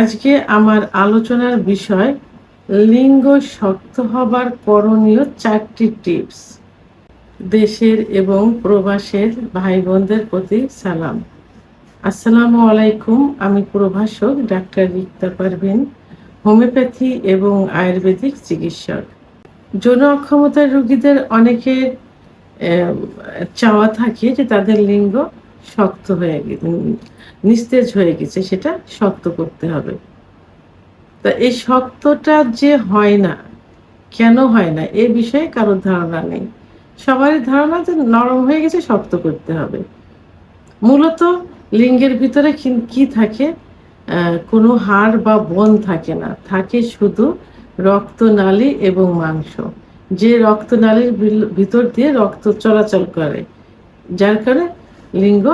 আজকে আমার আলোচনার বিষয় লিঙ্গ শক্ত হবার করণীয় 4টি টিপস। দেশের এবং প্রবাসের ভাই বোনদের প্রতি সালাম। আসসালামু আলাইকুম। আমি প্রভাষক ডাক্তার রিক্তা পারভিন, হোমিওপ্যাথি এবং আয়ুর্বেদিক চিকিৎসক। যৌন অক্ষমতার রোগীদের অনেকের চাওয়া থাকে যে তাদের লিঙ্গ শক্ত হয়ে নিস্তেজ হয়ে গেছে, সেটা শক্ত করতে হবে। তা এই শক্তটা যে হয় না, কেন হয় না এ বিষয়ে কারোর ধারণা নেই। সবারই ধারণা যে নরম হয়ে গেছে, শক্ত করতে হবে। মূলত লিঙ্গের ভিতরে কি থাকে? কোনো হাড় বা বোন থাকে না, থাকে শুধু রক্তনালী এবং মাংস। যে রক্তনালীর ভিতর দিয়ে রক্ত চলাচল করে, যার কারণে লিঙ্গ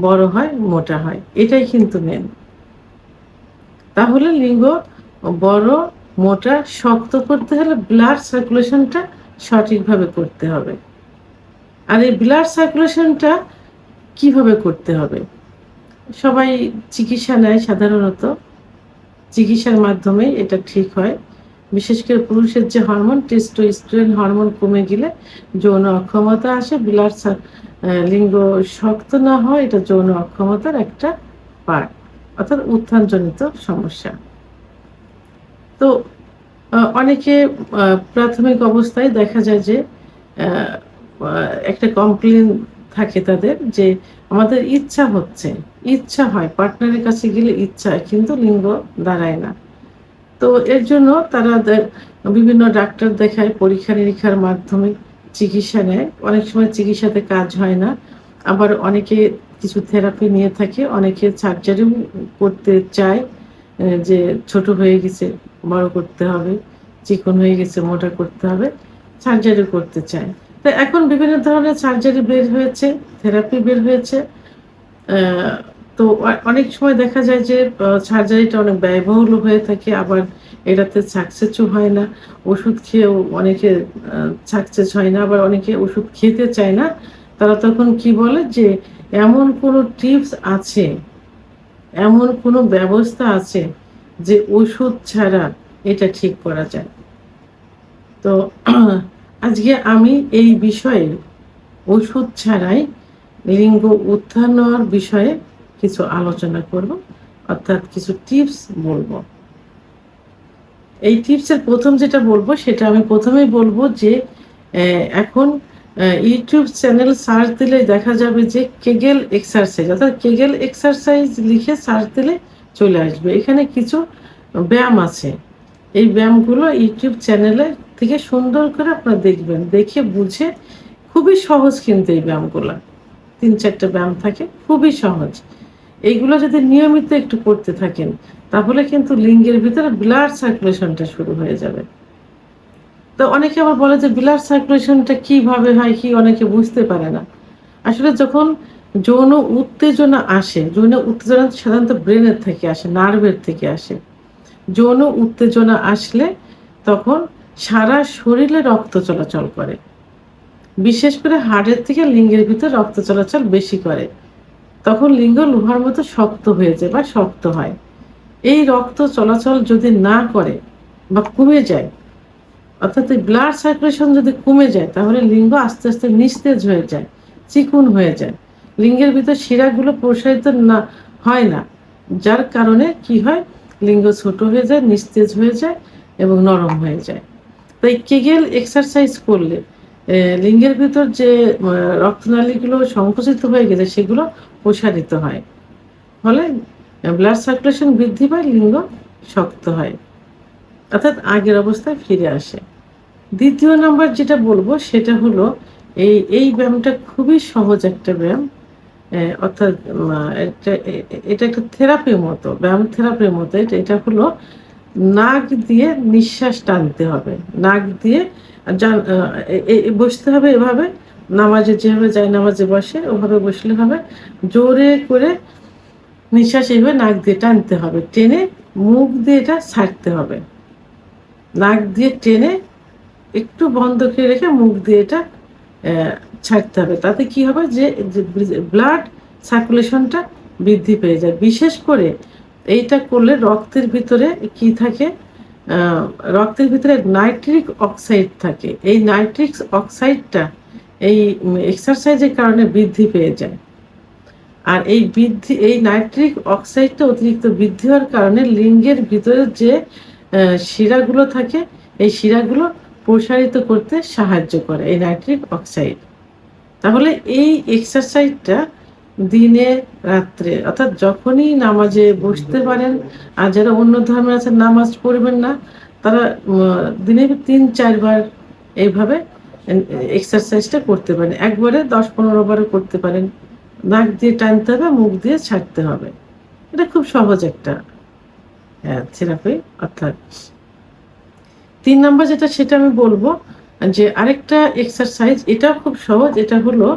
বড় হয়, মোটা হয়। এটাই কিন্তু মেন। তাহলে লিঙ্গ বড়, মোটা, শক্ত করতে হলে ব্লাড সার্কুলেশনটা সঠিকভাবে করতে হবে। আর এই ব্লাড সার্কুলেশনটা কিভাবে করতে হবে? সবাই চিকিৎসা নেয়, সাধারণত চিকিৎসার মাধ্যমে এটা ঠিক হয়। বিশেষ করে পুরুষের যে হরমোন টেস্টোস্টেরন হরমোন কমে গেলে যৌন অক্ষমতা আসে। লিঙ্গ শক্ত না হয়, এটা যৌন অক্ষমতার একটা পার্ট, অর্থাৎ উত্থানজনিত সমস্যা। তো অনেকে প্রাথমিক অবস্থায় দেখা যায় যে একটা কমপ্লেন থাকে তাদের যে আমাদের ইচ্ছা হয়, পার্টনারের কাছে গেলে ইচ্ছা হয়, কিন্তু লিঙ্গ দাঁড়ায় না। তো এর জন্য তারা বিভিন্ন ডাক্তার দেখায়, পরীক্ষা নিরীক্ষার মাধ্যমে চিকিৎসা নেয়। অনেক সময় চিকিৎসাতে কাজ হয় না, আবার অনেকে কিছু থেরাপি নিয়ে থাকে, অনেকে সার্জারিও করতে চায়, যে ছোট হয়ে গেছে বড় করতে হবে, চিকন হয়ে গেছে মোটা করতে হবে, সার্জারি করতে চায়। তো এখন বিভিন্ন ধরনের সার্জারি বের হয়েছে, থেরাপি বের হয়েছে। তো অনেক সময় দেখা যায় যে সার্জারিটা অনেক ব্যয়বহুল হয়ে থাকে, আবার এটাতে সাকসেসও হয় না। ওষুধ খেয়েও অনেকে সাকসেস হয় না, আবার অনেকে ওষুধ খেতে চায় না। তারা তখন কি বলে যে এমন কোনো টিপস আছে, এমন কোনো ব্যবস্থা আছে যে ওষুধ ছাড়া এটা ঠিক করা যায়। তো আজকে আমি এই বিষয়ে ওষুধ ছাড়াই লিঙ্গ উত্থান হওয়ার বিষয়ে কিছু আলোচনা করব, অর্থাৎ কিছু টিপস বলবো। এই টিপসের প্রথম যেটা বলবো, সেটা আমি প্রথমেই বলবো যে এখন ইউটিউব চ্যানেল সার্চ দিলে দেখা যাবে যে কেগেল এক্সারসাইজ, অর্থাৎ কেগেল এক্সারসাইজ লিখে সার্চ দিলে চলে আসবে। এখানে কিছু ব্যায়াম আছে, এই ব্যায়ামগুলো ইউটিউব চ্যানেলে থেকে সুন্দর করে আপনারা দেখবেন, দেখে বুঝে। খুবই সহজ কিন্তু এই ব্যায়ামগুলো, 3-4টা ব্যায়াম থাকে, খুবই সহজ। এইগুলো যদি নিয়মিত একটু করতে থাকেন, তাহলে কিন্তু লিঙ্গের ভিতরে ব্লাড সার্কুলেশনটা শুরু হয়ে যাবে। তো অনেকে আবার বলে যে ব্লাড সার্কুলেশনটা কিভাবে হয়, কি অনেকে বুঝতে পারে না। আসলে যখন যৌন উত্তেজনা আসে, যৌন উত্তেজনা সাধারণত ব্রেনের থেকে আসে, নার্ভের থেকে আসে। যৌন উত্তেজনা আসলে তখন সারা শরীরে রক্ত চলাচল করে, বিশেষ করে হাড়ের থেকে লিঙ্গের ভিতর রক্ত চলাচল বেশি করে। তখন লিঙ্গ লোহার মতো শক্ত হয়ে যায় বা শক্ত হয়। এই রক্ত চলাচল যদি না করে বা কমে যায়, অর্থাৎ এই ব্লাড সার্কুলেশন যদি কমে যায়, তাহলে লিঙ্গ আস্তে আস্তে নিস্তেজ হয়ে যায়, চিকুন হয়ে যায়। লিঙ্গের ভিতর শিরাগুলো প্রসারিত না হয় না, যার কারণে কি হয়, লিঙ্গ ছোট হয়ে যায়, নিস্তেজ হয়ে যায় এবং নরম হয়ে যায়। তাই কেগেল এক্সারসাইজ করলে লিঙ্গের ভিতর যে রক্তনালীগুলো সংকুচিত হয়ে গেছে, সেগুলো প্রসারিত হয়, ফলে ব্লাড সার্কুলেশন বৃদ্ধি পায়, লিঙ্গ শক্ত হয়, অর্থাৎ আগের অবস্থায় ফিরে আসে। দ্বিতীয় নাম্বার যেটা বলবো, সেটা হলো এই ব্যায়ামটা খুবই সহজ একটা ব্যায়াম, অর্থাৎ এটা একটা থেরাপির মতো, ব্যায়াম থেরাপির মতো। এটা হলো নাক দিয়ে নিঃশ্বাস টানতে হবে, নাক দিয়ে বসতে হবে এভাবে, নামাজে যেভাবে যায় নামাজে বসে ওভাবে বসলে হবে। জোরে করে নিঃশ্বাস এইভাবে নাক দিয়ে টানতে হবে, টেনে মুখ দিয়ে এটা ছাড়তে হবে। নাক দিয়ে টেনে একটু বন্ধ করে রেখে মুখ দিয়ে এটা ছাড়তে হবে। তাতে কি হবে যে ব্লাড সার্কুলেশনটা বৃদ্ধি পেয়ে যায়। বিশেষ করে এইটা করলে রক্তের ভিতরে কি থাকে, রক্তের ভিতরে নাইট্রিক অক্সাইড থাকে। এই নাইট্রিক অক্সাইডটা এই এক্সারসাইজের কারণে বৃদ্ধি পেয়ে যায়। আর এই নাইট্রিক অক্সাইডটা অতিরিক্ত বৃদ্ধি হওয়ার কারণে লিঙ্গের ভিতরে যে শিরাগুলো থাকে, এই শিরাগুলো প্রসারিত করতে সাহায্য করে এই নাইট্রিক অক্সাইড। তাহলে এই এক্সারসাইজটা দিনে রাত্রে অর্থাৎ যখনই নামাজে বসতে পারেন, আর যারা অন্য ধর্মের আছে নামাজ পড়বেন না, তারা দিনে 3-4 বার এইভাবে এক্সারসাইজটা করতে পারেন। একবারে 10-15 বারও করতে পারেন। নাক দিয়ে টানতে হবে, মুখ দিয়ে ছাড়তে হবে। এটা খুব সহজ একটা থেরাপি। অর্থাৎ 3 নম্বর যেটা, সেটা আমি বলবো যে আরেকটা এক্সারসাইজ, এটাও খুব সহজ। এটা হলো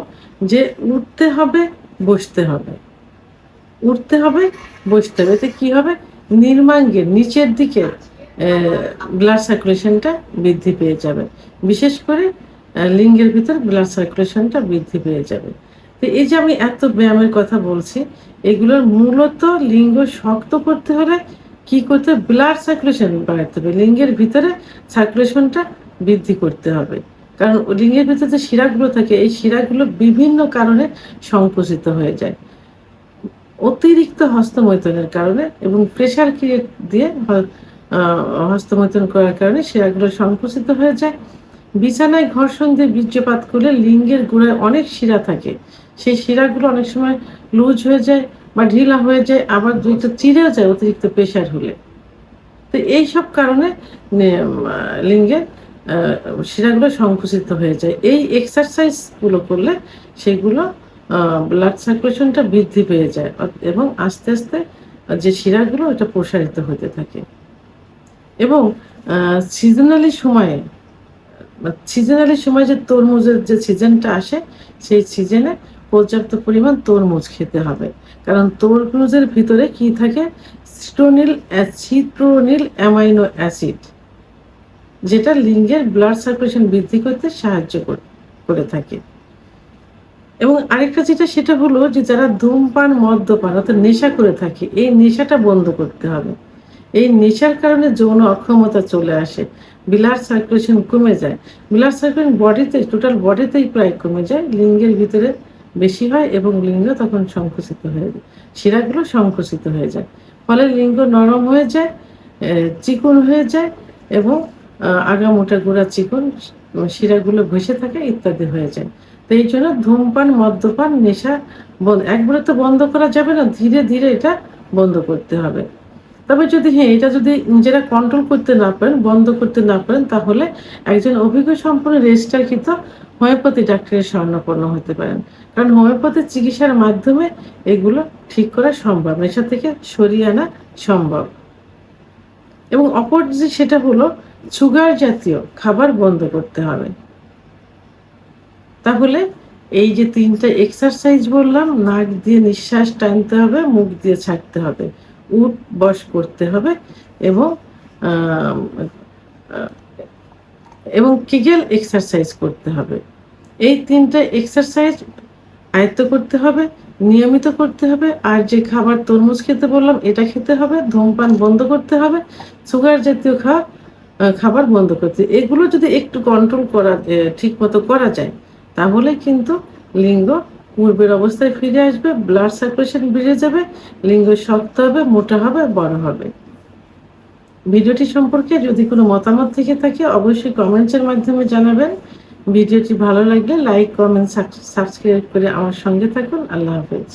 যে উঠতে হবে, বসতে হবে, উঠতে হবে, বসতে হবে। এতে কি হবে, নির্মাঙ্গের নিচের দিকে ব্লাড সার্কুলেশনটা বৃদ্ধি পেয়ে যাবে। বিশেষ করে লিঙ্গের ভিতর ব্লাড সার্কুলেশনটা বৃদ্ধি পেয়ে যাবে। তো এই যে আমি এত ব্যায়ামের কথা বলছি, এগুলোর মূলত লিঙ্গ শক্ত করতে হলে কি করতে হবে, ব্লাড সার্কুলেশন বাড়াতে হবে, লিঙ্গের ভিতরে সার্কুলেশনটা বৃদ্ধি করতে হবে। কারণ লিঙ্গের ভিতরে যে শিরাগুলো থাকে, এই শিরাগুলো বিভিন্ন কারণে সংকুচিত হয়ে যায়। অতিরিক্ত হস্তমৈথুনের কারণে এবং প্রেশার ক্রিয়েট দিয়ে হস্তমৈথুন করার কারণে শিরাগুলো সংকুচিত হয়ে যায়। বিছানায় ঘর্ষণ দিয়ে বীর্যপাত করলে লিঙ্গের গোড়ায় অনেক শিরা থাকে, সেই শিরাগুলো অনেক সময় লুজ হয়ে যায় বা ঢিলা হয়ে যায়, আবার দুইটা চিরেও যায় অতিরিক্ত প্রেশার হলে। তো এইসব কারণে লিঙ্গের শিরাগুলো সংকুচিত হয়ে যায়। এই এক্সারসাইজগুলো করলে সেগুলো ব্লাড সার্কুলেশনটা বৃদ্ধি পেয়ে যায় এবং আস্তে আস্তে যে শিরাগুলো এটা প্রসারিত হতে থাকে। এবং সিজনালি সময়ে যে তরমুজের যে সিজনটা আসে, সেই সিজনে পর্যাপ্ত পরিমাণ তরমুজ খেতে হবে। কারণ তরমুজের ভিতরে কি থাকে, সিট্রোনিল অ্যামাইনো অ্যাসিড, যেটা লিঙ্গের ব্লাড সার্কুলেশন বৃদ্ধি করতে সাহায্য করে থাকে। এবং আরেকটা যেটা, সেটা হলো যে যারা ধূমপান, মদ্যপান অর্থাৎ নেশা করে থাকে, এই নেশাটা বন্ধ করতে হবে। এই নেশার কারণে যৌন অক্ষমতা চলে আসে, ব্লাড সার্কুলেশন কমে যায়। ব্লাড সার্কুলেশন বডিতে, টোটাল বডিতেই প্রায় কমে যায়, লিঙ্গের ভিতরে বেশি হয় এবং লিঙ্গ তখন সংকুচিত হয়ে যায়, শিরাগুলো সংকুচিত হয়ে যায়। ফলে লিঙ্গ নরম হয়ে যায়, চিকন হয়ে যায় এবং আগা মোটা গোড়া চিকন, শিরাগুলো ভেসে থাকে ইত্যাদি হয়ে যায়। তো এই জন্য ধূমপান, মদ্যপান, নেশা একবারে তো বন্ধ করা যাবে না, ধীরে ধীরে এটা বন্ধ করতে হবে। তবে যদি এটা যদি নিজেরা কন্ট্রোল করতে না পারেন, বন্ধ করতে না পারেন, তাহলে একজন অভিজ্ঞ সম্পন্ন রেজিস্ট্রারকৃত হোমিওপ্যাথি ডাক্তারের শরণাপন্ন হতে পারেন। কারণ হোমিওপ্যাথি চিকিৎসার মাধ্যমে এগুলো ঠিক করা সম্ভব, নেশা থেকে সরিয়ে আনা সম্ভব। এবং অপর যে সেটা হলো সুগার জাতীয় খাবার বন্ধ করতে হবে। তাহলে এই যে 3টা এক্সারসাইজ বললাম, নাক দিয়ে নিঃশ্বাস টানতে হবে, মুখ দিয়ে ছাড়তে হবে, উঠ বস করতে হবে এবং কিগেল এক্সারসাইজ করতে হবে। এই 3টা এক্সারসাইজ আয়ত্ত করতে হবে, নিয়মিত করতে হবে। আর যে খাবার তরমুজ খেতে বললাম, এটা খেতে হবে। ধূমপান বন্ধ করতে হবে, সুগার জাতীয় খাবার বন্ধ করতে। এগুলো যদি একটু কন্ট্রোল করা ঠিক মতো করা যায়, তাহলে কিন্তু লিঙ্গ পূর্বের অবস্থায় ফিরে আসবে, ব্লাড সার্কুলেশন বেড়ে যাবে, লিঙ্গ শক্ত হবে, মোটা হবে, বড় হবে। ভিডিওটি সম্পর্কে যদি কোনো মতামত থেকে থাকে অবশ্যই কমেন্টসের মাধ্যমে জানাবেন। ভিডিওটি ভালো লাগলে লাইক, কমেন্ট, সাবস্ক্রাইব করে আমার সঙ্গে থাকুন। আল্লাহ হাফেজ।